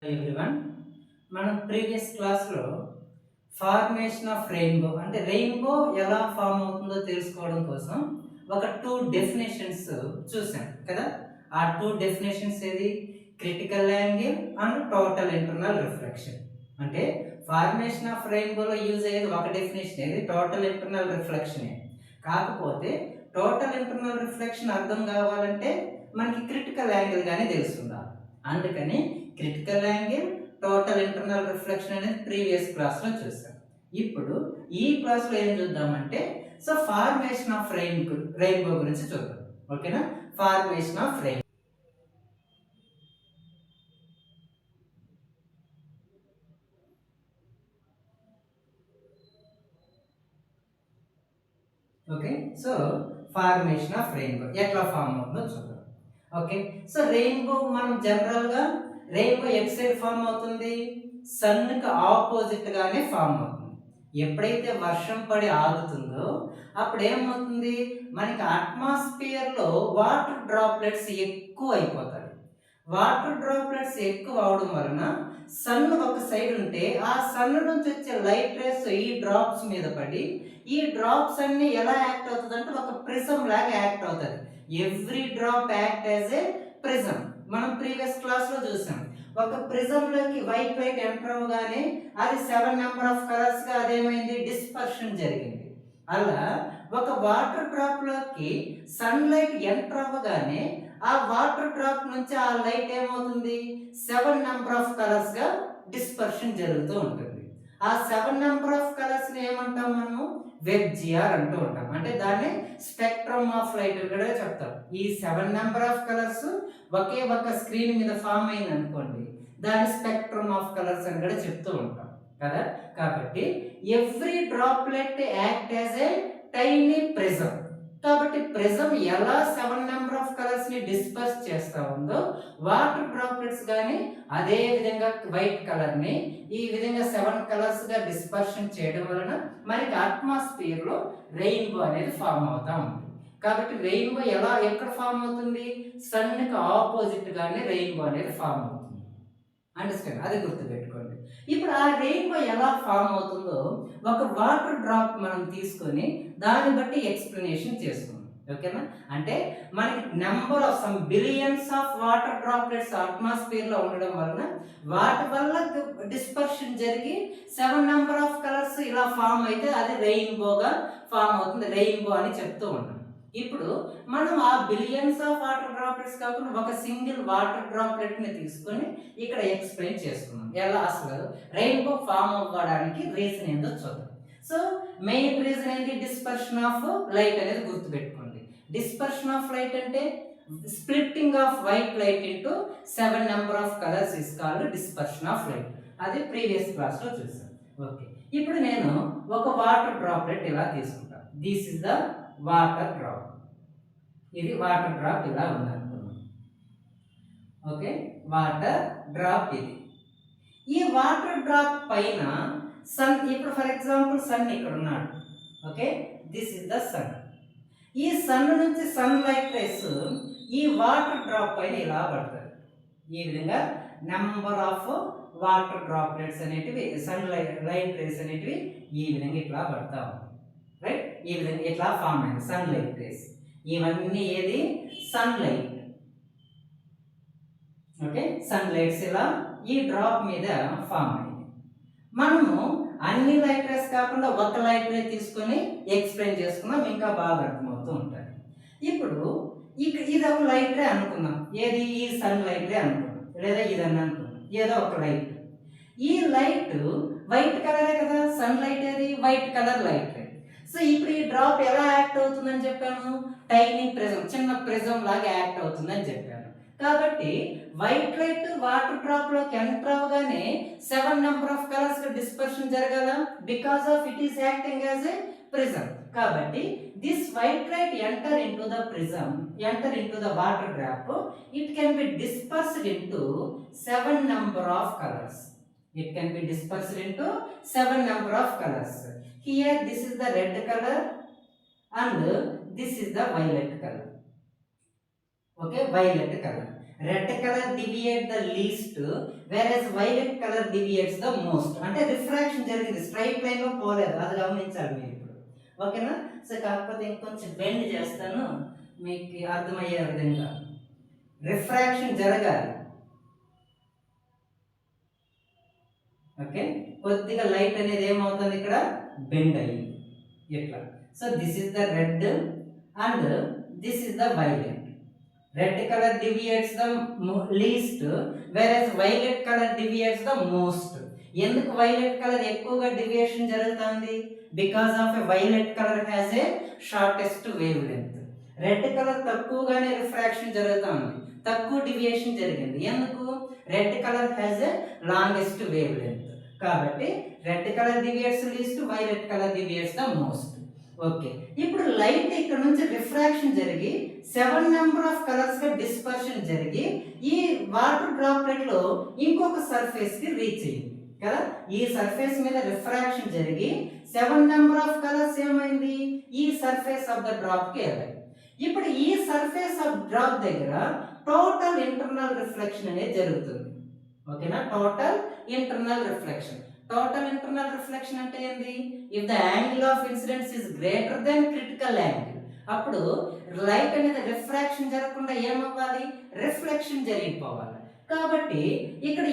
Everyone, మనం previous క్లాస్లో formation of rainbow అంటే రెయిన్బో ఎలా ఫామ్ అవుతుందో తెలుసుకోవడం కోసం ఒక టూ డెఫినేషన్స్ చూసాం కదా. ఆ టూ డెఫినేషన్స్ ఏది? Critical angle and total internal reflection. అంటే ఫార్మేషన్ ఆఫ్ రెయిన్బోలో యూజ్ అయ్యేది ఒక డెఫినేషన్, ఏది టోటల్ ఇంటర్నల్ రిఫ్లెక్షన్. కాకపోతే టోటల్ ఇంటర్నల్ రిఫ్లెక్షన్ అర్థం కావాలంటే మనకి క్రిటికల్ యాంగిల్ కానీ తెలుస్తుందా. అందుకని critical angle, total internal reflection అనేది ప్రీవియస్ క్లాస్లో చూసాం. ఇప్పుడు ఈ క్లాస్లో ఏం చూద్దామంటే ఫార్మేషన్ ఆఫ్ రెయిన్బో గురించి చూద్దాం. ఓకేనా? Formation of rainbow. Okay, formation of rainbow ఎట్లా ఫామ్ అవుతుందో చూద్దాం. ఓకే, రెయిన్బో మనం జనరల్గా రెయిన్బో ఎట్ సైడ్ ఫామ్ అవుతుంది, సన్కి ఆపోజిట్ గానే ఫామ్ అవుతుంది. ఎప్పుడైతే వర్షం పడి ఆగుతుందో అప్పుడు ఏమవుతుంది, మనకి అట్మాస్ఫియర్లో వాటర్ డ్రాప్లెట్స్ ఎక్కువ అయిపోతాయి. వాటర్ డ్రాప్లెట్స్ ఎక్కువ అవడం వలన సన్ ఒక సైడ్ ఉంటే ఆ సన్ నుంచి వచ్చే లైట్ రేస్ ఈ డ్రాప్స్ మీద పడి ఈ డ్రాప్స్ అన్ని ఎలా యాక్ట్ అవుతుంది అంటే ఒక ప్రిజం లాగా యాక్ట్ అవుతుంది. Every drop act as a prism. మనం ప్రీవియస్ క్లాస్ లో చూసాం, ఒక ప్రిజం లోకి వైట్ లైట్ ఎంటర్ అవగానే అది 7 నెంబర్ ఆఫ్ కలర్స్ గా అదేమైంది, డిస్పర్షన్ జరిగింది. అలా ఒక వాటర్ డ్రాప్ లోకి సన్ లైట్ ఎంటర్ అవ్వగానే ఆ వాటర్ డ్రాప్ నుంచి ఆ లైట్ ఏమవుతుంది, 7 నెంబర్ ఆఫ్ కలర్స్ గా డిస్పర్షన్ జరుగుతూ ఉంటుంది. ఆ 7 నెంబర్ ఆఫ్ కలర్స్ ని ఏమంటాం మనము, వెబ్జిఆర్ అంటూ ఉంటాం. అంటే దాన్ని స్పెక్ట్రమ్ ఆఫ్ లైట్ కూడా చెప్తాం. ఈ 7 నెంబర్ ఆఫ్ కలర్స్ ఒకే ఒక స్క్రీన్ మీద ఫామ్ అయింది అనుకోండి, దాన్ని స్పెక్ట్రమ్ ఆఫ్ కలర్స్ అని కూడా చెప్తూ ఉంటాం కదా. కాబట్టి every droplet act as a tiny prism. కాబట్టి ప్రిజం ఎలా 7 నెంబర్ ఆఫ్ కలర్స్ ని డిస్పర్స్ చేస్తా ఉందో వాటర్ డ్రాప్లెట్స్ కానీ అదే విధంగా వైట్ కలర్ ని ఈ విధంగా 7 కలర్స్ గా డిస్పర్షన్ చేయడం వలన మనకి అట్మాస్ఫియర్ లో రెయిన్బో అనేది ఫామ్ అవుతా ఉంది. కాబట్టి రెయిన్బో ఎలా ఎక్కడ ఫామ్ అవుతుంది, సన్ కి ఆపోజిట్ గానే రెయిన్బో అనేది ఫామ్ అవుతుంది. అండర్స్టాండ్, అది గుర్తుపెట్టుకోండి. ఇప్పుడు ఆ రెయిన్బో ఎలా ఫామ్ అవుతుందో ఒక వాటర్ డ్రాప్ మనం తీసుకొని దాన్ని బట్టి ఎక్స్ప్లెనేషన్ చేసుకుందాం. ఓకేనా? అంటే మనకి number of some billions of water droplets atmosphere లో ఉండడం వలన వాటి వల్ల డిస్పర్షన్ జరిగి 7 నెంబర్ ఆఫ్ కలర్స్ ఇలా ఫామ్ అయితే అది రెయిన్బోగా ఫామ్ అవుతుంది, రెయిన్బో అని చెప్తూ ఉంటాం. ఇప్పుడు మనం ఆ బిలియన్స్ ఆఫ్ వాటర్ డ్రాప్లెట్స్ కాకుండా ఒక సింగిల్ వాటర్ డ్రాప్లెట్ ని తీసుకొని ఇక్కడ ఎక్స్ప్లెయిన్ చేసుకున్నాం. ఎలా అసలు రెయిన్బో ఫామ్ అవ్వడానికి రీజన్ ఏందో చూద్దాం. మెయిన్ రీజన్ ఏంటి, డిస్పర్షన్ ఆఫ్ లైట్ అనేది గుర్తుపెట్టుకోండి. డిస్పర్షన్ ఆఫ్ లైట్ అంటే splitting off white light into 7 number of colours is called dispersion of light. అది ప్రీవియస్ క్లాస్ లో చూసాం. ఓకే, ఇప్పుడు నేను ఒక వాటర్ డ్రాప్లెట్ ఇలా తీసుకుంటాను. This is the water drop. ఇది వాటర్ డ్రాప్ ఇలా ఉందనుకున్నాం. ఓకే, వాటర్ డ్రాప్ ఇది. ఈ వాటర్ డ్రాప్ పైన సన్, ఇప్పుడు ఫర్ ఎగ్జాంపుల్ సన్ ఇక్కడ ఉన్నాడు. Okay, this is the sun. ఈ సన్ నుంచి సన్ లైట్ రేస్ ఈ వాటర్ డ్రాప్ పైన ఇలా పడతాయి. ఈ విధంగా నెంబర్ ఆఫ్ వాటర్ డ్రాప్లెట్స్ అనేటివి సన్ లైట్ రేస్ అనేటివి ఈ విధంగా ఇట్లా పడతా ఉంటాయి. రైట్, ఈ విధంగా ఇట్లా ఫామ్ అయింది సన్ లైట్ రేస్. ఇవన్నీ ఏది, sun light. Okay, sun lights ఇలా ఈ డ్రాప్ మీద ఫామ్ అయింది. మనము అన్ని లైట్ రేస్ కాకుండా ఒక లైట్ రే తీసుకొని ఎక్స్ప్లెయిన్ చేసుకున్నాం, ఇంకా బాగా అర్థమవుతూ ఉంటుంది. ఇప్పుడు ఇది ఒక లైట్ రే అనుకున్నాం, ఏది, ఈ సన్ లైట్ రే అనుకున్నాం, లేదా ఇదని అనుకున్నాం, ఏదో ఒక లైట్. ఈ లైట్ వైట్ కలరే కదా, సన్ లైట్ ఏది, వైట్ కలర్ లైట్ రే. ఇప్పుడు ఈ డ్రాప్ ఎలా యాక్ట్ అవుతుందని చెప్పాను, టైనీ ప్రిజం, చిన్న ప్రిజం లాగా యాక్ట్ అవుతుందని చెప్పాను. కాబట్టి వైట్ లైట్ వాటర్ డ్రాప్ లోకి ఎంటర్ అవగానే 7 నెంబర్ ఆఫ్ కలర్స్ డిస్పర్షన్ జరగాల, because of it is acting as a prism. కాబట్టి this white light enter into the prism, enter into the water drop, it can be dispersed into 7 number of colours. It can be dispersed into 7 number of colors. Here this is the red color and this is the violet color. Okay, violet color. Red colour deviate the least whereas violet colour deviates the most. అంటే refraction జరిగింది, straight line లో పోలేదు, అది గమనించాలి మీరు ఇప్పుడు. ఓకేనా? So కాకపోతే ఇంకొంచెం బెండ్ చేస్తాను మీకు అర్థమయ్యే విధంగా. రిఫ్రాక్షన్ జరగాలి, ఓకే, కొద్దిగా లైట్ అనేది ఏమవుతుంది ఇక్కడ బెండ్ అయ్యింది ఇట్లా. So this is the red and this is the violet. Red colour deviates the least whereas violet colour deviates the most. ఎందుకు వైలెట్ కలర్ ఎక్కువగా డివియేషన్ జరుగుతుంది? Because of a violet colour has a shortest wave length. Red colour తక్కువగానే refraction జరుగుతుంది, తక్కువ deviation జరిగింది. ఎందుకు? Red colour has a longest wave length. కాబట్టి red colour deviates least, violet colour deviates the most. Okay, ఇప్పుడు light ఇక్కడ నుంచి refraction జరిగి 7 నెంబర్ ఆఫ్ కలర్స్ గా డిస్పర్షన్ జరిగి ఈ వాటర్ డ్రాప్లెట్ లో ఇంకొక సర్ఫేస్ కి రీచ్ అయ్యింది కదా. ఈ సర్ఫేస్ మీద రిఫ్రాక్షన్ జరిగి 7 నెంబర్ ఆఫ్ కలర్స్ ఏమైంది ఈ సర్ఫేస్ ఆఫ్ ద డ్రాప్ కి వెళ్ళాయి. ఇప్పుడు ఈ సర్ఫేస్ ఆఫ్ డ్రాప్ దగ్గర టోటల్ ఇంటర్నల్ రిఫ్లెక్షన్ అనేది జరుగుతుంది. ఓకేనా? Total internal reflection. Total internal reflection అంటే ఏంది? If the angle of incidence is greater than critical angle, అప్పుడు లైట్ అనేది రిఫ్రాక్షన్ జరగకుండా ఏమవ్వాలి? రిఫ్లెక్షన్ జరిగిపోవాలి. కాబట్టి ఇక్కడ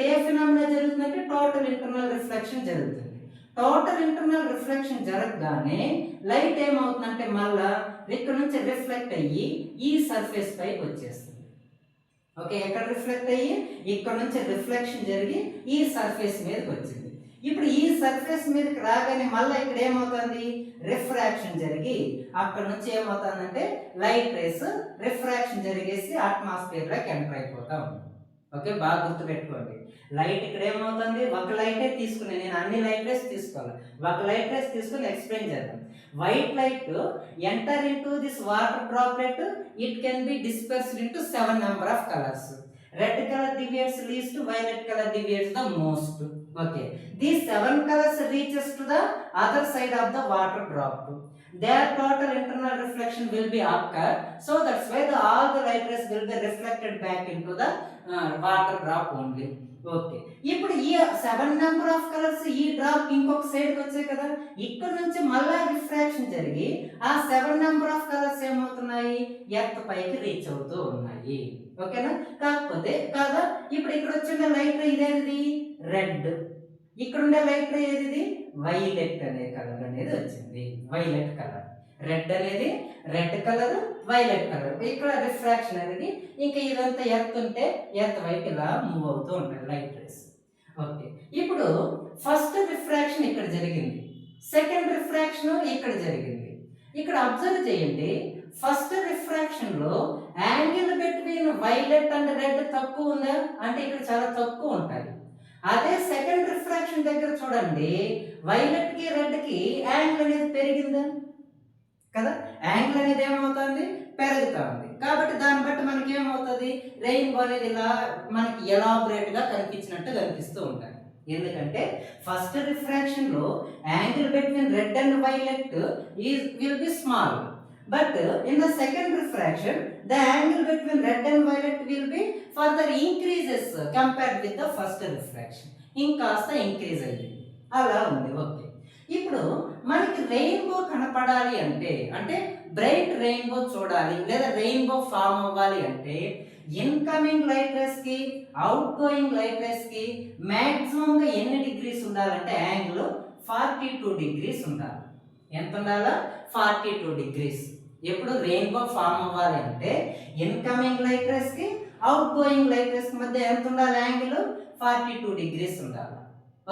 ఏ ఫినామినా జరుగుతుందంటే టోటల్ ఇంటర్నల్ రిఫ్లెక్షన్ జరుగుతుంది. టోటల్ ఇంటర్నల్ రిఫ్లెక్షన్ జరగగానే లైట్ ఏమవుతుందంటే మళ్ళా ఇక్కడ నుంచి రిఫ్లెక్ట్ అయ్యి ఈ సర్ఫేస్ పైకి వచ్చేస్తుంది. ఓకే, ఎక్కడ రిఫ్లెక్ట్ అయ్యి ఇక్కడ నుంచి రిఫ్లెక్షన్ జరిగి ఈ సర్ఫేస్ మీదకి వచ్చింది. ఇప్పుడు ఈ సర్ఫేస్ మీదకి రాగానే మళ్ళీ ఇక్కడ ఏమవుతుంది? రిఫ్రాక్షన్ జరిగి అక్కడ నుంచి ఏమవుతుందంటే లైట్ రేస్ రిఫ్రాక్షన్ జరిగేసి అట్మాస్ఫియర్ లోకి ఎంటర్ అయిపోతా ఉంది. ఓకే, బాగా గుర్తుపెట్టుకోండి. లైట్ ఇక్కడ ఏమవుతుంది? ఒక లైటే తీసుకుని, నేను అన్ని లైట్ రేస్ తీసుకోవాలి, ఒక లైట్ రేస్ తీసుకుని ఎక్స్ప్లెయిన్ చేద్దాం. White light enter into this water droplet, it can be dispersed into 7 number of colours. Red colour deviates least, violet colour deviates the most. Okay, these 7 colors reaches to the other side of the water drop. Their total internal reflection will be occur, so that's why all the light rays will be reflected back into the water drop only. Okay, ఇప్పుడు ఈ 7 number of colours ఈ drop ఇంకొక side కి వచ్చాయి కదా, ఇక్కడ నుంచి మళ్ళా రిఫ్రాక్షన్ జరిగి ఆ 7 నెంబర్ ఆఫ్ కలర్స్ ఏమవుతున్నాయి? ఎర్త్ పైకి రీచ్ అవుతూ ఉన్నాయి. ఓకేనా? కాకపోతే కాదా, ఇప్పుడు ఇక్కడ వచ్చిన లైట్ రే ఇదేది రెడ్, ఇక్కడ ఉండే లైట్ రే ఏది వైలెట్ అనే కలర్ అనేది వచ్చింది. వైలెట్ కలర్, రెడ్ అనేది రెడ్ కలర్, వైలెట్ కలర్. ఇక్కడ రిఫ్రాక్షన్ అనేది ఇంకా ఇదంతా ఎర్త్ ఉంటే ఎర్త్ వైపు ఇలా మూవ్ అవుతూ ఉంటాయి లైట్ రేస్. ఓకే, ఇప్పుడు ఫస్ట్ రిఫ్రాక్షన్ ఇక్కడ జరిగింది, సెకండ్ రిఫ్రాక్షన్ ఇక్కడ జరిగింది. ఇక్కడ అబ్జర్వ్ చేయండి, first refraction low angle between violet and red తక్కువ ఉందా అంటే ఇక్కడ చాలా తక్కువ ఉంటాయి. అదే సెకండ్ రిఫ్రాక్షన్ దగ్గర చూడండి, వైలెట్ కి రెడ్ కి యాంగిల్ అనేది పెరిగిందా కదా, యాంగిల్ అనేది ఏమవుతుంది? పెరుగుతుంది. కాబట్టి దాన్ని బట్టి మనకి ఏమవుతుంది? రెయిన్బో అనేది ఇలా మనకి ఎలాబరేట్ గా కనిపించినట్టు కనిపిస్తూ ఉంటాయి. ఎందుకంటే first refraction low angle between red and violet will be small, but in the second refraction the angle between red and violet will be further increases compared with the first refraction. ఇంకాస్త increase అయ్యింది, అలా ఉంది. Okay, ఇప్పుడు మనకి rainbow కనపడాలి అంటే bright rainbow చూడాలి లేదా రెయిన్బో ఫామ్ అవ్వాలి అంటే ఇన్కమింగ్ లైట్ రేస్ కి అవుట్ గోయింగ్ లైట్ రేస్ కి మాక్సిమం గా ఎన్ని డిగ్రీస్ ఉండాలంటే యాంగిల్ 42 డిగ్రీస్ ఉండాలి. ఎంత ఉండాలా? 42 డిగ్రీస్. ఎప్పుడు రెయిన్బో ఫామ్ అవ్వాలి అంటే ఇన్కమింగ్ లైట్ రేస్ కి అవుట్ గోయింగ్ లైట్ రేస్ కి మధ్య ఎంత ఉండాలి? యాంగిల్ 42 డిగ్రీస్ ఉండాలి.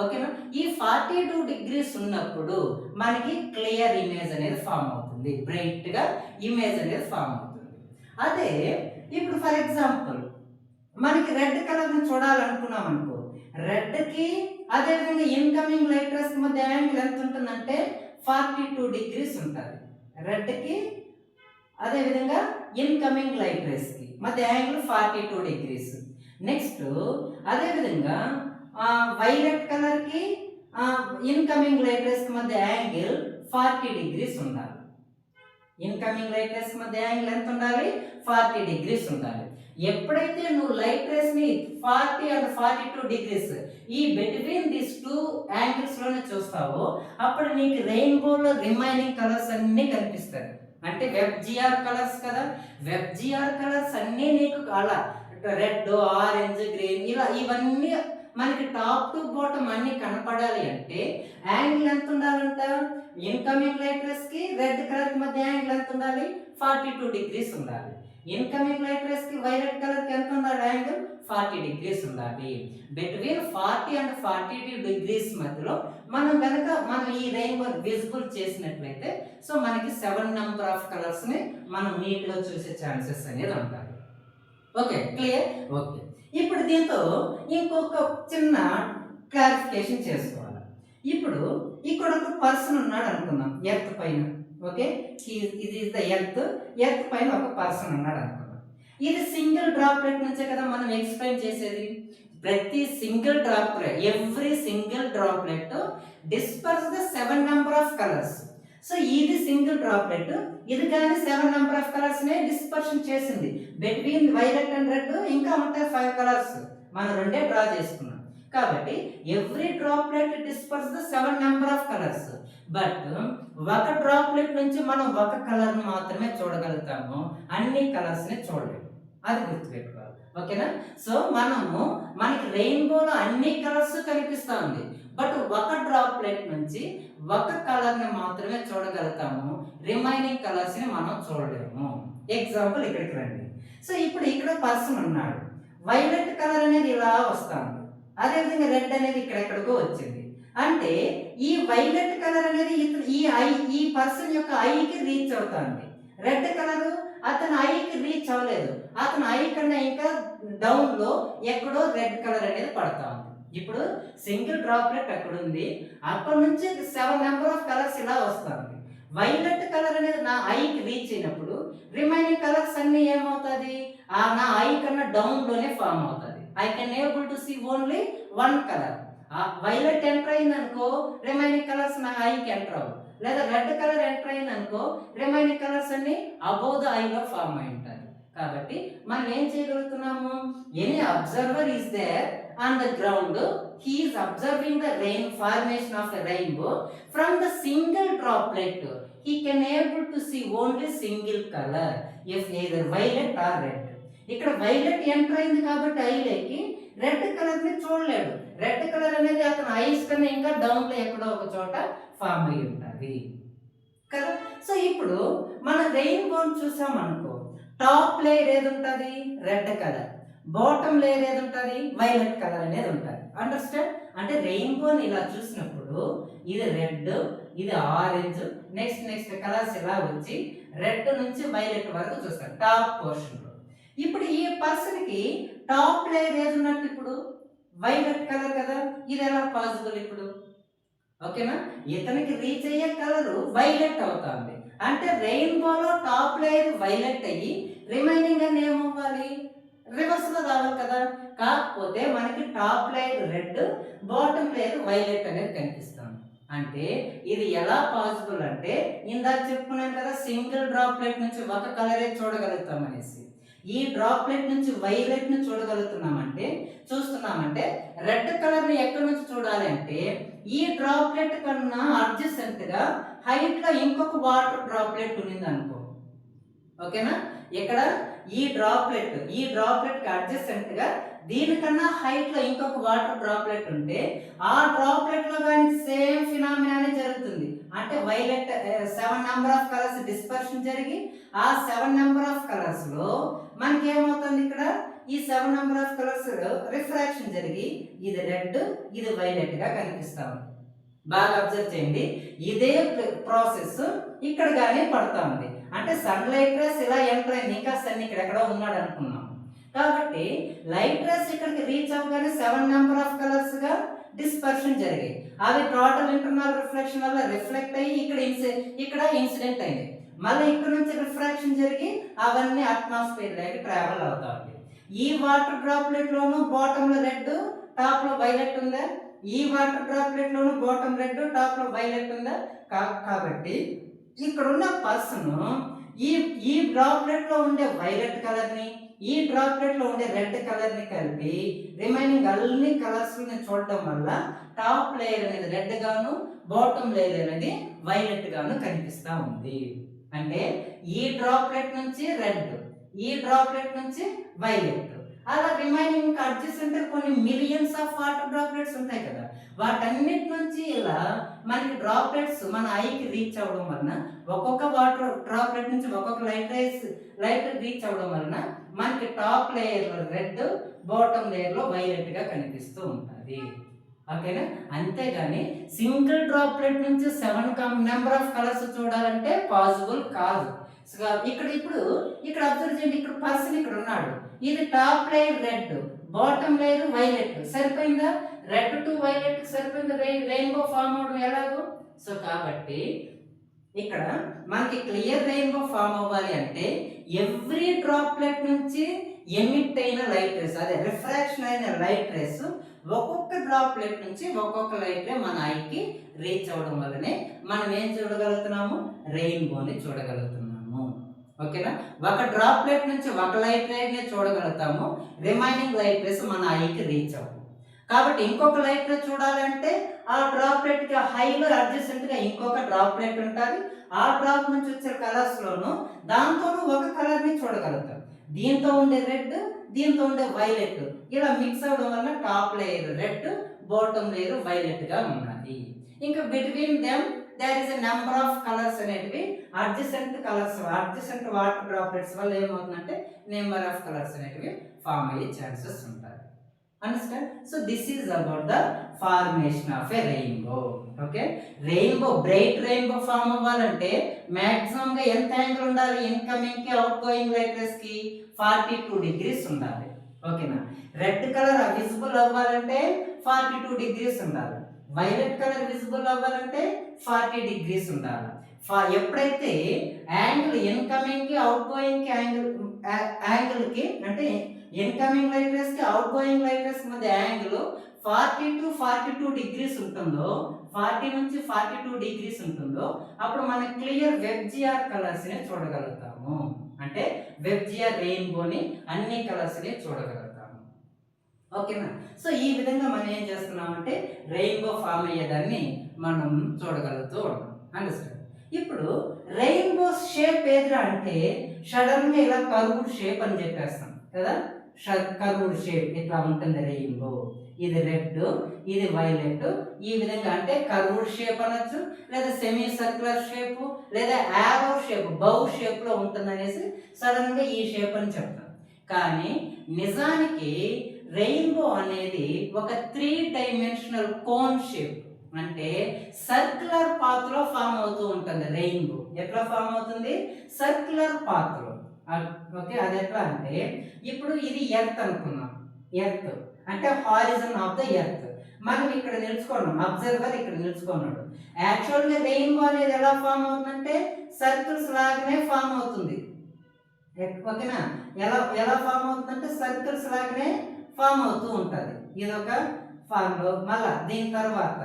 ఓకేనా? ఈ 42 డిగ్రీస్ ఉన్నప్పుడు మనకి క్లియర్ ఇమేజ్ అనేది ఫామ్ అవుతుంది, బ్రైట్ గా ఇమేజ్ అనేది ఫామ్ అవుతుంది. అదే ఇప్పుడు ఫర్ ఎగ్జాంపుల్ మనకి రెడ్ కలర్ ని చూడాలనుకున్నాం అనుకో, రెడ్ కి అదే విధంగా ఇన్కమింగ్ లైట్ రేస్ కి మధ్య యాంగిల్ ఎంత ఉంటుందంటే 42 డిగ్రీస్ ఉంటుంది. రెడ్ కి అదే విధంగా ఇన్కమింగ్ లైట్ రేస్ కి మధ్య యాంగిల్ 42 డిగ్రీస్. నెక్స్ట్ అదే విధంగా వైలెట్ కలర్ కి ఇన్కమింగ్ లైట్ రేస్ కి మధ్య యాంగిల్ 40 డిగ్రీస్ ఉండాలి. ఇన్కమింగ్ లైట్ రేస్ మధ్య యాంగిల్ ఎంత ఉండాలి? 40 డిగ్రీస్ ఉండాలి. ఎప్పుడైతే నువ్వు లైట్ రేస్ ని 40 అండ్ 42 డిగ్రీస్ ఈ బిట్వీన్ దిస్ టూ యాంగిల్స్ లోనే చూస్తావో అప్పుడు నీకు రెయిన్బోలో రిమైనింగ్ కలర్స్ అన్నీ కనిపిస్తాయి. అంటే వెబ్ జిఆర్ కలర్స్ కదా, వెబ్ జిఆర్ కలర్స్ అన్నీ నీకు అలా రెడ్, ఆరెంజ్, గ్రీన్ ఇలా ఇవన్నీ మనకి టాప్ టు బాటమ్ అన్ని కనపడాలి అంటే యాంగిల్ ఎంత ఉండాలంట? ఇన్కమింగ్ లైట్ రేస్ కి రెడ్ కలర్ కి మధ్య యాంగిల్ ఎంత ఉండాలి? 42 డిగ్రీస్ ఉండాలి. ఇన్కమింగ్ లైట్ రేస్ కి వైలెట్ కలర్ కి ఎంత ఉండాలి? యాంగిల్ 40 డిగ్రీస్ ఉండాలి. బిట్వీన్ 40 అండ్ 42 డిగ్రీస్ మధ్యలో మనం ఈ రెయిన్బో విజిబుల్ చేసినట్లయితే సో మనకి 7 నెంబర్ ఆఫ్ కలర్స్ ని మనం నీట్ గా చూసే ఛాన్సెస్ అనేది ఉంటాయి. Okay, clear? ఓకే, ఇప్పుడు దీంతో ఇంకొక చిన్న క్లారిఫికేషన్ చేసుకోవాలి. ఇప్పుడు ఇక్కడ ఒక పర్సన్ ఉన్నాడు అనుకుందాం ఎర్త్ పైన. ఓకే, ఇది ద ఎర్త్ పైన ఒక పర్సన్ ఉన్నాడు అనుకుందాం. ఇది సింగిల్ డ్రాప్లెట్ నుంచే కదా మనం ఎక్స్ప్లెయిన్ చేసేది. ప్రతి single droplet, every single droplet disperse the 7 number of colours. So ఇది సింగిల్ డ్రాప్లెట్, ఇది కానీ 7 నెంబర్ ఆఫ్ కలర్స్ నే డిస్పర్షన్ చేసింది. బిట్వీన్ వైలెట్ అండ్ రెడ్ ఇంకా ఉంటాయి 5 కలర్స్, మనం రెండే డ్రా చేసుకున్నాం. కాబట్టి every droplet disperse the 7 number of colours. But ఒక డ్రాప్లెట్ నుంచి మనం ఒక కలర్ మాత్రమే చూడగలుగుతాము, అన్ని కలర్స్ ని చూడలేము. అది గుర్తుపెట్టుకోవాలి. ఓకేనా? సో మనకి రెయిన్బోలో అన్ని కలర్స్ కనిపిస్తా ఉంది, బట్ ఒక డ్రాప్లెట్ నుంచి ఒక కలర్ ని మాత్రమే చూడగలుగుతాము, రిమైనింగ్ కలర్స్ ని మనం చూడలేము. ఎగ్జాంపుల్ ఇక్కడికి రండి. సో ఇప్పుడు ఇక్కడ పర్సన్ ఉన్నాడు, వైలెట్ కలర్ అనేది ఇలా వస్తుంది, అదేవిధంగా రెడ్ అనేది ఇక్కడెక్కడికో వచ్చింది. అంటే ఈ వైలెట్ కలర్ అనేది ఈ పర్సన్ యొక్క ఐకి రీచ్ అవుతుంది. రెడ్ కలర్ అతని ఐకి రీచ్ అవ్వలేదు, అతని ఐ కన్నా ఇంకా డౌన్ లో ఎక్కడో రెడ్ కలర్ అనేది పడతా ఉంది. ఇప్పుడు సింగిల్ డ్రాప్లెట్ అక్కడ ఉంది, అక్కడ నుంచి 7 నెంబర్ ఆఫ్ కలర్స్ ఇలా వస్తుంది. వైలెట్ కలర్ అనేది నా ఐకి రీచ్ అయినప్పుడు రిమైనింగ్ కలర్స్ అన్ని ఏమవుతుంది? నా ఐ కన్నా డౌన్ లోనే ఫామ్ అవుతుంది. I can able to see only 1 colour. Violet enter అయింది అనుకో, రిమైనింగ్ కలర్స్ నా ఐకి ఎంటర్ అవ్వవు. లేదా రెడ్ కలర్ ఎంటర్ అయింది అనుకో, రిమైనింగ్ కలర్స్ అన్ని అబౌవ్ ద ఐలో ఫామ్ అయి ఉంటాయి. కాబట్టి మనం ఏం చేయగలుగుతున్నాము? Any observer is there on the ground, he is observing the formation of a rainbow from the single droplet. He can able to see only single color, if either violet or red. ఇక్కడ violet enter అయింది కాబట్టి ఐలోకి red colour ని చూడలేడు. Red colour అనేది అతని ice కన్నా ఇంకా down లో ఎక్కడో ఒక చోట ఫామ్ అయి ఉంటుంది కదా. సో ఇప్పుడు మన రెయిన్బోని చూసామనుకో, టాప్ లేయర్ ఏది ఉంటుంది? Red colour. బాటమ్ లేయర్ ఏది ఉంటుంది? వైలెట్ కలర్ అనేది ఉంటుంది. అండర్స్టాండ్? అంటే రెయిన్బోని ఇలా చూసినప్పుడు ఇది రెడ్, ఇది ఆరెంజ్, నెక్స్ట్ కలర్స్ ఇలా వచ్చి రెడ్ నుంచి వైలెట్ వరకు చూస్తాం టాప్ పోర్షన్ లో. ఇప్పుడు ఈ పర్సన్ కి టాప్ లేయర్ ఏది ఉన్నట్టు? ఇప్పుడు వైలెట్ కలర్ కదా. ఇది ఎలా పాసిబుల్ ఇప్పుడు? ఓకేనా? ఇతనికి రీచ్ అయ్యే కలర్ వైలెట్ అవుతుంది. అంటే రెయిన్బోలో టాప్ లేయర్ వైలెట్ అయ్యి రిమైనింగ్ అని ఏమవ్వాలి? రివర్స్ లో రావాలి కదా. కాకపోతే మనకి top layer red, bottom layer violet అనేది కనిపిస్తుంది. అంటే ఇది ఎలా పాసిబుల్ అంటే ఇందాక చెప్పుకున్నాను కదా, సింగిల్ డ్రాప్లెట్ నుంచి ఒక కలరే చూడగలుగుతాం అనేసి. ఈ డ్రాప్లెట్ నుంచి వైలెట్ ని చూస్తున్నామంటే రెడ్ కలర్ ని ఎక్కడి నుంచి చూడాలి అంటే ఈ డ్రాప్లెట్ కన్నా అడ్జసెంట్ గా హైట్ లో ఇంకొక వాటర్ డ్రాప్లెట్ ఉంది అనుకో. ఓకేనా? ఇక్కడ ఈ డ్రాప్లెట్ కి అడ్జసెంట్ గా దీనికన్నా హైట్ లో ఇంకొక వాటర్ డ్రాప్లెట్ ఉంటే ఆ డ్రాప్లెట్ లో కానీ సేమ్ ఫినామినానే జరుగుతుంది. అంటే violet 7 number of colours dispersion జరిగి ఆ 7 నెంబర్ ఆఫ్ కలర్స్ లో మనకి ఏమవుతుంది? ఇక్కడ ఈ 7 నెంబర్ ఆఫ్ కలర్స్ రిఫ్రాక్షన్ జరిగి ఇది రెడ్, ఇది వైలెట్ గా కనిపిస్తా ఉంది. బాగా అబ్జర్వ్ చేయండి. ఇదే ప్రాసెస్ ఇక్కడ గానే పడతా ఉంది. అంటే సన్ లైట్ రేస్ ఇలా ఎంటర్ అయింది, ఇంకా సన్ ఇక్కడ ఎక్కడో ఉన్నాడు అనుకున్నాం. కాబట్టి లైట్ రేస్ ఇక్కడికి రీచ్ అవ్వగానే 7 నెంబర్ ఆఫ్ కలర్స్ గా డిస్పర్షన్ జరిగాయి. అవి టోటల్ ఇంటర్నల్ రిఫ్లెక్షన్ వల్ల రిఫ్లెక్ట్ అయ్యి ఇక్కడ ఇన్సిడెంట్ అయింది. మళ్ళీ ఇక్కడ నుంచి రిఫ్రాక్షన్ జరిగి అవన్నీ అట్మాస్ఫియర్ లోకి ట్రావెల్ అవుతా ఉంది. ఈ వాటర్ డ్రాప్లెట్ లోను బాటమ్ లో రెడ్, టాప్ లో వైలెట్ ఉందా? ఈ వాటర్ డ్రాప్లెట్ లోను బాటమ్ రెడ్, టాప్ లో వైలెట్ ఉందా? కాబట్టి ఇక్కడ ఉన్న పర్సన్ ఈ డ్రాప్లెట్ లో ఉండే వైలెట్ కలర్ ని, ఈ డ్రాప్లెట్ లో ఉండే రెడ్ కలర్ ని కలిపి రిమైనింగ్ అన్ని కలర్స్ ని చూడటం వల్ల టాప్ లేయర్ అనేది రెడ్ గాను బాటమ్ లేయర్ అనేది వైలెట్ గాను కనిపిస్తా ఉంది. అంటే ఈ డ్రాప్లెట్ నుంచి రెడ్, ఈ డ్రాప్లెట్ నుంచి వైలెట్, అలా రిమైనింగ్ అడ్జసెంట్ కొన్ని మిలియన్స్ ఆఫ్ వాటర్ డ్రాప్లెట్స్ ఉంటాయి కదా, వాటన్నిటి నుంచి ఇలా మనకి డ్రాప్లెట్స్ మన ఐకి రీచ్ అవ్వడం వలన ఒక్కొక్క వాటర్ డ్రాప్లెట్ నుంచి ఒక్కొక్క లైట్ రీచ్ అవ్వడం వలన మనకి టాప్ లేయర్ లో రెడ్, బాటమ్ లేయర్ లో వైలెట్ గా కనిపిస్తూ ఉంటుంది. ఓకేనా? అంతేగాని సింగిల్ డ్రాప్లెట్ నుంచి 7 నెంబర్ ఆఫ్ కలర్స్ చూడాలంటే పాసిబుల్ కాదు. ఇక్కడ అబ్జర్వ్ చేయండి, ఇక్కడ పర్సన్ ఇక్కడ ఉన్నాడు, ఇది top layer red, bottom layer violet, సరిపోయిందా? రెడ్ టు వైలెట్ సరిపోయిందా రెయిన్బో ఫామ్ అవడం ఎలాగో? సో కాబట్టి ఇక్కడ మనకి క్లియర్ రెయిన్బో ఫామ్ అవ్వాలి అంటే ఎవ్రీ డ్రాప్లెట్ నుంచి ఎమిట్ అయిన లైట్ రేస్, అదే రిఫ్రాక్షన్ అయిన లైట్ రేస్ ఒక్కొక్క డ్రాప్లెట్ నుంచి ఒక్కొక్క లైట్ రే మన ఐకి రీచ్ అవ్వడం వల్లనే మనం ఏం చూడగలుగుతున్నాము? రెయిన్బోని చూడగలుగుతున్నాము. ఓకేనా? ఒక డ్రాప్లెట్ నుంచి ఒక లైట్ రేని చూడగలుగుతాము, రిమైనింగ్ లైట్ రేస్ మన ఐకి రీచ్ అవ్వవు. కాబట్టి ఇంకొక లైట్ రే చూడాలంటే ఆ డ్రాప్లెట్ కి హైలో అడ్జసెంట్ గా ఇంకొక డ్రాప్లెట్ ఉంటుంది, ఆ డ్రాప్ నుంచి వచ్చే కలర్స్ లోను దాంతోనూ ఒక కలర్ ని చూడగలుగుతాం. దీంతో ఉండే రెడ్, దీంతో ఉండే వైలెట్, ఇలా మిక్స్ అవడం వల్ల top layer red, bottom layer violet గా ఉన్నది. ఇంకా between them there is a number of colours అనేటివి adjacent colours, adjacent water droplets వల్ల ఏమవుతుందంటే నెంబర్ ఆఫ్ కలర్స్ అనేటివి ఫామ్ అయ్యే ఛాన్సెస్ ఉంటాయి. Understand? So this is about the formation of a rainbow. Okay? Rainbow, bright rainbow form అవ్వాలంటే maximum గా ఎంత angle ఉండాలి? ఇన్కమింగ్ కి అవుట్ గోయింగ్ లైట్ రేస్ కి 42 డిగ్రీస్ ఉండాలి. ఓకేనా? రెడ్ కలర్ విజిబుల్ అవ్వాలంటే 42 డిగ్రీస్ ఉండాలి. వైలెట్ కలర్ విజిబుల్ అవ్వాలంటే 40 డిగ్రీస్ ఉండాలి. ఎప్పుడైతే యాంగిల్ ఇన్కమింగ్ కి అవుట్ గోయింగ్ కి యాంగిల్ కి అంటే ఇన్కమింగ్ లైట్ రేస్ కి అవుట్ గోయింగ్ లైట్ రేస్ మధ్య యాంగిల్ 40 to 42 డిగ్రీస్ ఉంటుందో, 40 నుంచి 42 డిగ్రీస్ ఉంటుందో అప్పుడు మనం క్లియర్ వెబ్జిఆర్ కలర్స్ ని చూడగలుగుతాము. అంటే వెబ్జిఆర్ రెయిన్బోని అన్ని కలర్స్ ని చూడగలుగుతాము. ఓకేనా? సో ఈ విధంగా మనం ఏం చేస్తున్నామంటే రెయిన్బో ఫామ్ అయ్యేదాన్ని మనం చూడగలుగుతూ ఉన్నాం. అండర్స్టాండ్? ఇప్పుడు రెయిన్బో షేప్ ఏదిరా అంటే సడన్ గా ఇలా కర్వ్డ్ షేప్ అని చెప్పేస్తాం కదా. కర్వ్డ్ షేప్ ఇట్లా ఉంటుంది రెయిన్బో. ఇది రెడ్, ఇది వైలెట్, ఈ విధంగా అంటే కర్వ్డ్ షేప్ అనొచ్చు, లేదా సెమీ సర్క్యులర్ షేప్, లేదా యారో షేప్, బౌ షేప్ లో ఉంటుంది అనేసి సడన్ గా ఈ షేప్ అని చెప్తాం. కానీ నిజానికి రెయిన్బో అనేది ఒక 3 డైమెన్షనల్ కోన్ షేప్, అంటే సర్క్యులర్ పాత్ లో ఫామ్ అవుతూ ఉంటుంది రెయిన్బో. ఎట్లా ఫామ్ అవుతుంది? సర్క్యులర్ పాత్ లో. ఓకే, అది ఎట్లా అంటే ఇప్పుడు ఇది ఎర్త్ అనుకున్నాం. ఎర్త్ అంటే హారిజన్ ఆఫ్ ద ఎర్త్. మనం ఇక్కడ నిలుచుకున్నాం, అబ్జర్వర్ ఇక్కడ నిలుచుకున్నాడు. యాక్చువల్ గా రెయిన్బో అనేది ఎలా ఫామ్ అవుతుందంటే సర్కిల్స్ లాగానే ఫామ్ అవుతుంది. ఓకేనా? ఎలా ఫామ్ అవుతుందంటే సర్కిల్స్ లాగానే ఫామ్ అవుతూ ఉంటుంది. ఇదొక ఫామ్ లో. మళ్ళా దీని తర్వాత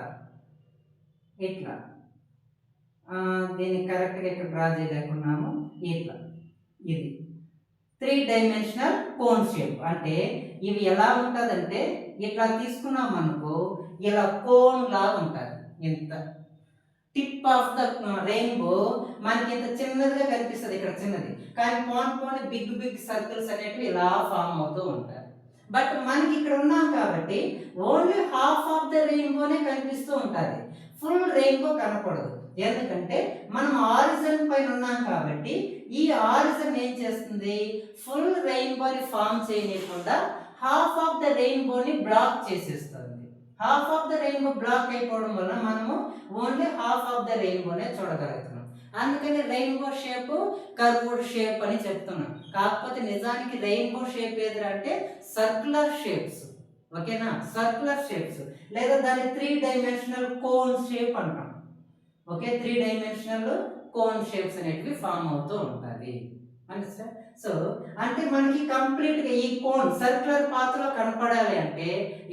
ఇట్లా దీన్ని కరెక్ట్గా ఇక్కడ డ్రా చేయలేకున్నాము. ఇట్లా ఇది 3 డైమెన్షనల్ కోన్ షేప్. అంటే ఇవి ఎలా ఉంటుందంటే ఇట్లా తీసుకున్నాం అనుకో, ఇలా కోన్ లాగా ఉంటుంది. ఇంత టిప్ ఆఫ్ ద రెయిన్బో మనకి ఇంత చిన్నదిగా కనిపిస్తుంది, ఇక్కడ చిన్నది, కానీ పోన్ బిగ్ సర్కిల్స్ అనేటివి ఇలా ఫామ్ అవుతూ ఉంటాయి. బట్ మనకి ఇక్కడ ఉన్నాం కాబట్టి ఓన్లీ హాఫ్ ఆఫ్ ద రెయిన్బోనే కనిపిస్తూ ఉంటుంది, ఫుల్ రెయిన్బో కనపడదు. ఎందుకంటే మనం ఆరిజిన్ పైన ఉన్నాం కాబట్టి ఈ ఆరిజిన్ ఏం చేస్తుంది? ఫుల్ రెయిన్బోని ఫామ్ చేయకుండా హాఫ్ ఆఫ్ ద రెయిన్బోని బ్లాక్ చేసేస్తుంది. Half of the rainbow block అయిపోవడం వల్ల మనము ఓన్లీ హాఫ్ ఆఫ్ ద రెయిన్బోనే చూడగలుగుతున్నాం. అందుకని రెయిన్బో షేప్ కర్వ్డ్ షేప్ అని చెప్తున్నాం. కాకపోతే నిజానికి రెయిన్బో షేప్ ఏదంటే సర్క్యులర్ షేప్స్. ఓకేనా? సర్క్యులర్ షేప్స్, లేదా దాని 3 డైమెన్షనల్ కోన్ షేప్ అంటాం. ఓకే, 3 డైమెన్షనల్ కోన్ షేప్స్ అనేటివి ఫామ్ అవుతూ ఉంటుంది. అండర్స్టాండ్? సో అంటే మనకి కంప్లీట్ గా ఈ కోన్ సర్క్యులర్ పాత్ లో కనపడాలి అంటే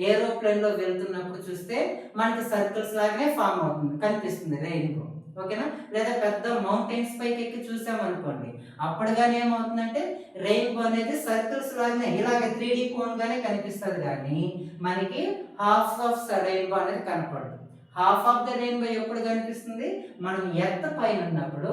ఏరోప్లేన్ లో వెళ్తున్నప్పుడు చూస్తే మనకి సర్కిల్స్ లాగానే ఫామ్ అవుతుంది, కనిపిస్తుంది రెయిన్బో. ఓకేనా, లేదా పెద్ద మౌంటైన్స్ పైకి ఎక్కి చూసామనుకోండి, అప్పుడు కానీ ఏమవుతుందంటే రెయిన్బో అనేది సర్కిల్స్ లాగానే ఇలాగ 3D కోన్ గానే కనిపిస్తుంది, కానీ మనకి హాఫ్ ఆఫ్ రెయిన్బో అనేది కనపడదు. హాఫ్ ఆఫ్ ద రెయిన్బో ఎప్పుడు కనిపిస్తుంది, మనం ఎర్త్ పైన ఉన్నప్పుడు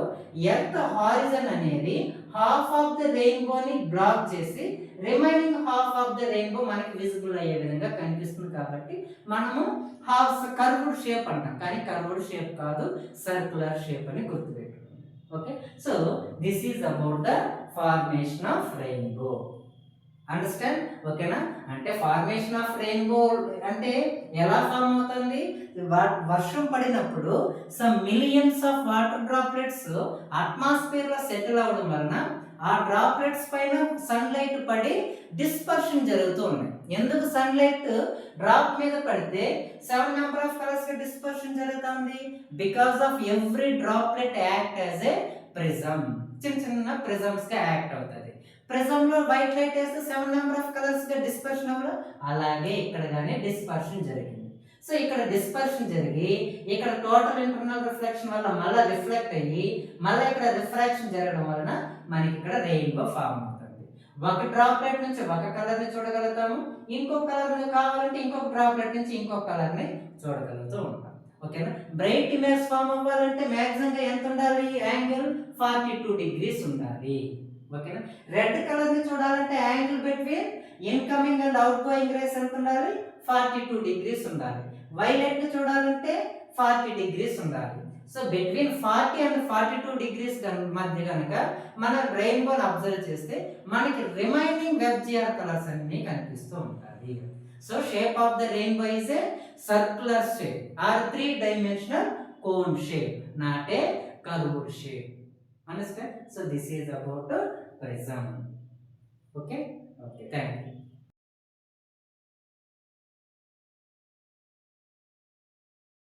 ఎర్త్ హారిజన్ అనేది హాఫ్ ఆఫ్ ద రెయిన్బోని బ్లాక్ చేసి remaining half of the rainbow మనకి విజిబుల్ అయ్యే విధంగా కనిపిస్తుంది. కాబట్టి మనము హాఫ్ కర్వ్డ్ షేప్ అంటాం, కానీ కర్వ్డ్ షేప్ కాదు, సర్క్యులర్ షేప్ అని గుర్తుపెట్టుకోండి. Okay, so this is about the formation of rainbow. Understand? ఓకేనా, అంటే ఫార్మేషన్ ఆఫ్ రెయిన్బో అంటే ఎలా ఫామ్ అవుతుంది, వర్షం పడినప్పుడు some millions of water droplets atmosphere లో సెటిల్ అవ్వడం వలన ఆ డ్రాప్లెట్స్ పైన సన్లైట్ పడి డిస్పర్షన్ జరుగుతూ ఉన్నాయి. ఎందుకు సన్లైట్ డ్రాప్ మీద పడితే 7 నెంబర్ ఆఫ్ కలర్స్ గా డిస్పర్షన్ జరుగుతుంది? Because of every droplet act as a prism. చిన్న చిన్న ప్రిజమ్స్ గా యాక్ట్ అవుతుంది. ప్రిజం లో వైట్ లైట్ వేస్తే 7 నెంబర్ ఆఫ్ కలర్స్ గా డిస్పర్షన్ అవ్వడం, అలాగే ఇక్కడ గానీ డిస్పర్షన్ జరిగింది. సో ఇక్కడ డిస్పర్షన్ జరిగి ఇక్కడ టోటల్ ఇంటర్నల్ రిఫ్లెక్షన్ వల్ల మళ్ళీ రిఫ్లెక్ట్ అయ్యి మళ్ళీ ఇక్కడ రిఫ్రాక్షన్ జరగడం వలన మనకి ఇక్కడ రెయిన్బో ఫామ్ అవుతుంది. ఒక డ్రాప్లెట్ నుంచి ఒక కలర్ ని చూడగలుగుతాము, ఇంకొక కలర్ కావాలంటే ఇంకొక డ్రాప్లెట్ నుంచి ఇంకొక కలర్ ని చూడగలుగుతూ ఉంటాం. ఓకేనా, బ్రైట్ ఇమేజ్ ఫామ్ అవ్వాలంటే మ్యాక్సిమం గా ఎంత ఉండాలి, యాంగిల్ 42 degrees ఉండాలి. ఓకేనా, రెడ్ కలర్ ని చూడాలంటే angle between incoming and outgoing rays ఎంత ఉండాలి, 42 degrees ఉండాలి. వైలెట్ ని చూడాలంటే 40 degrees ఉండాలి. సో బిట్వీన్ 40 అండ్ 42 degrees మధ్య కనుక మన రెయిన్బోని అబ్జర్వ్ చేస్తే మనకి రిమైనింగ్ వెబ్జిఆర్ కలర్స్ అన్ని కనిపిస్తూ ఉంటాయి. So shape of the rainbow is a circular shape or 3-dimensional cone shape, not a curved shape. Understand? So this is about prism. Okay, thank you.